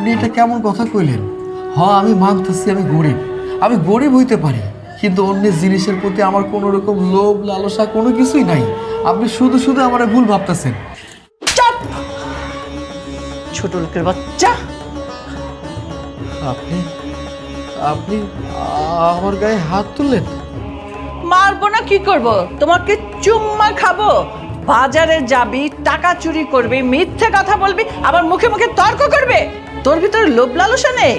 আপনি এটা কেমন কথা কইলেন? হ্যাঁ, আমি মানতেছি আমি গরিব হইতে পারি, কিন্তু অন্যের জিনিসের প্রতি আমার কোনো রকম লোভ লালসা কোনো কিছুই নাই। আপনি শুধু শুধু আমার ভুল ভাবতেছেন। চাপ! ছোট লোকের বাচ্চা। আপনি আপনি আমার গায়ে হাত তুললেন? মারবো না কি করব? তোমাকে চুম্মা খাবো? বাজারে যাবি, টাকা চুরি করবি, মিথ্যে কথা বলবি, আবার মুখে মুখে তর্ক করবে? তোর ভিতরে লোভ লালসা নেই?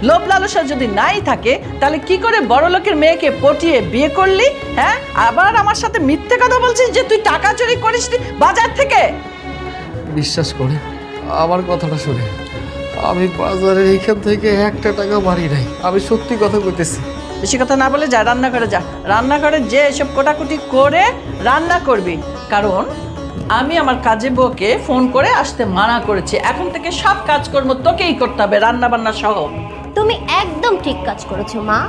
লোভ লালসা যদি নাই থাকে তাহলে কি করে বড় লোকের মেয়েকে পটিয়ে বিয়ে করলি? হ্যাঁ, আবার আমার সাথে মিথ্যে কথা বলছিস যে তুই টাকা চুরি করিস বাজার থেকে। বিশ্বাস করে আমার কথাটা শুনে, আমি বাজারের এইখান থেকে একটা টাকা বাড়ি নাই। আমি সত্যি কথা বলতেছি। বেশি কথা না বলে যা রান্নাঘরে যা, রান্নাঘরে যে এসব কোটাকুটি করে রান্না করবি। কারণ আমি আমার কাজে বউকে ফোন করে আসতে মানা করেছি। এখন থেকে সব কাজকর্ম তোকেই করতে হবে, রান্না বান্না সহ। তুমি একদম ঠিক কাজ করেছো মা,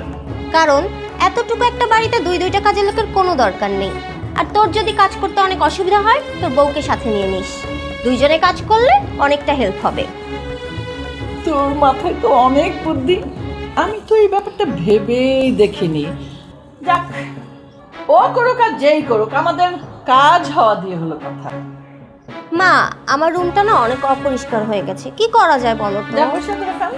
কারণ এতটুকু একটা বাড়িতে দুইটা কাজের লোকের কোনো দরকার নেই। আর তোর যদি কাজ করতে অনেক অসুবিধা হয় তোর বউকে সাথে নিয়ে নিস, দুইজনে কাজ করলে অনেকটা হেল্প হবে। তোর মাথায় তো অনেক বুদ্ধি, আমি তো এই ব্যাপারটা ভেবেই দেখিনি। যাক, ও করুক আর যেই করুক, আমাদের কাজ হওয়া দিয়ে হলো কথা। মা, আমার রুমটা না অনেক অপরিষ্কার হয়ে গেছে, কি করা যায় বলো তো? যা পরিষ্কার করে ফেল।